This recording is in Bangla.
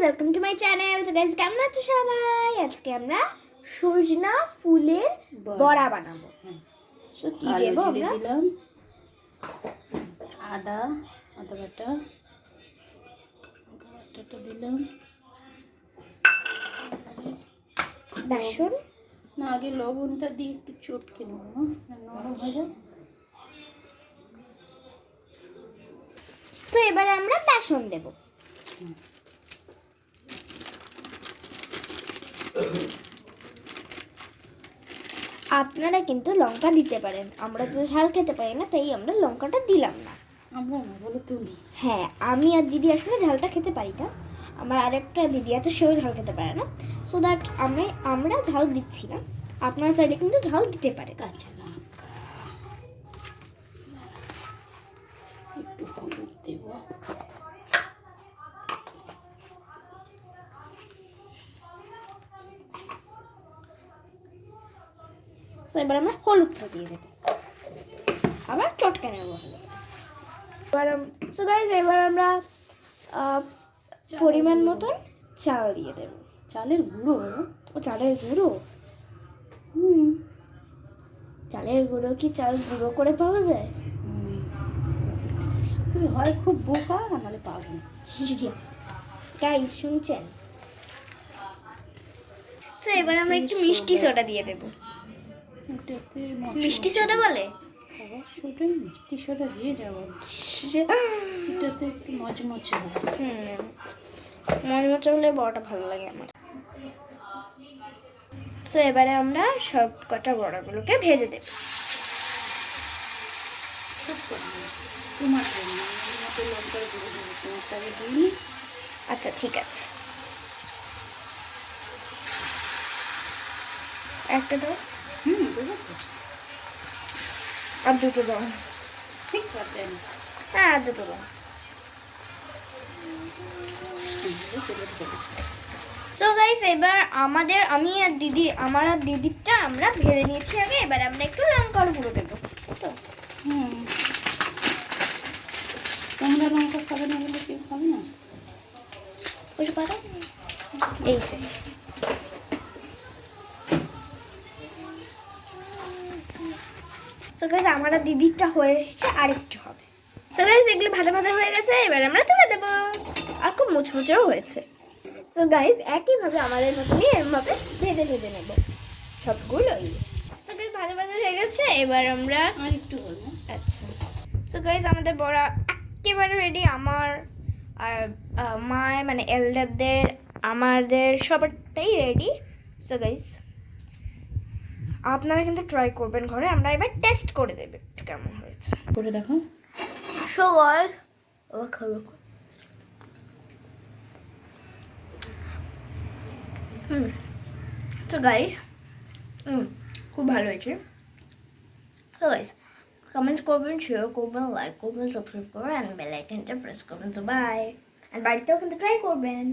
Welcome to my channel. তো গাইস কেমন আছো সবাই? আজকে আমরা সজনা ফুলের বড়া বানাবো। সো কি দেবো আমরা? দিলাম আদা বাটা, বাটাটা দিলাম, বেসন না আগে লবণটা দিয়ে একটু চটকে নেবো, নরম হয়ে যাবে। সো এবার আমরা বেসন দেবো। আপনারা কিন্তু লঙ্কা দিতে পারেন, আমরা তো ঝাল খেতে পারি না, তাই আমরা লঙ্কাটা দিলাম না। আমরা না বলে তুমি? হ্যাঁ, আমি আর দিদি আসলে ঝালটা খেতে পারি না। আমার আরেকটা দিদি আছে, সেও ঝাল খেতে পারে না। সো দ্যাট আমরা ঝাল দিচ্ছি না। আপনারা চাইলে কিন্তু ঝাল দিতে পারে। কাঁচা লঙ্কা একটু হলুদ দেবো, সো এবার আমরা হলুদটা দিয়ে দেবো, আবার চটকে নেব। সো গাইস এবার আমরা পরিমাণ মতন চাল দিয়ে দেবো। চালের গুঁড়ো। ও চালের গুঁড়ো? চালের গুঁড়ো কি চাল গুঁড়ো করে পাওয়া যায়? তুই হয় খুব বোকা, নাহলে পাবো না। গাইস শুনছেন? তো এবার আমরা একটু মিষ্টি সোডা দিয়ে দেবো। মিষ্টি সোডা বলে? সোডা, মিষ্টি সোডা দিয়ে দেবো, এটাতে একটু মচমচে হবে। মচমচে হলে বড়াটা ভালো লাগে আমার। সো এবারে আমরা সব কটা বড়াগুলোকে ভেজে দেব। তোমার জন্য লঙ্কার গুঁড়ো দেবো, তোমারটাকে দিই। আচ্ছা ঠিক আছে, একটা দাও। দেবো তো, আর দুটো দাও। ঠিক আছে। হ্যাঁ, আর দুটো দাও। সো গাইস এবার আমার আর দিদিরটা আমরা ভেজে নিয়েছি আগে। এবার আমরা একটু লঙ্কার গুঁড়ো দেবো। তো তোমরা লঙ্কা খাবে না বলে কেউ খাবে না? বুঝতে পারো? এই তো। সো গাইস আমার আর দিদিরটা হয়ে এসেছে, আর একটু হবে। সো গাইস এগুলো ভাজা ভাজা হয়ে গেছে, এবার আমরা তুলে দেবো। আর খুব মুচমুচেও হয়েছে। তো গাইস একইভাবে আমাদের মতনই এরমভাবে ভেজে ভেজে নেব সবগুলোই। সো গাইস ভাজা ভাজা হয়ে গেছে, এবার আমরা আর একটু হলো। আচ্ছা। সো গাইস আমাদের বড়া একেবারে রেডি। আমার আর মায়ের মানে এল্ডারদের, আমাদের সবারটাই রেডি। সো গাইস আপনারা কিন্তু ট্রাই করবেন ঘরে। আমরা এবার টেস্ট করে দেবে একটু কেমন হয়েছে করে দেখো। সো গাইস খাবো। তো গাইস খুব ভালো হয়েছে। তো গাইস কমেন্ট করবেন, শেয়ার করবেন, লাইক করবেন, সাবস্ক্রাইব করবেন, অ্যান্ড বেল আইকনটা প্রেস করবেন। তো বাই। আর বাড়িতেও কিন্তু ট্রাই করবেন।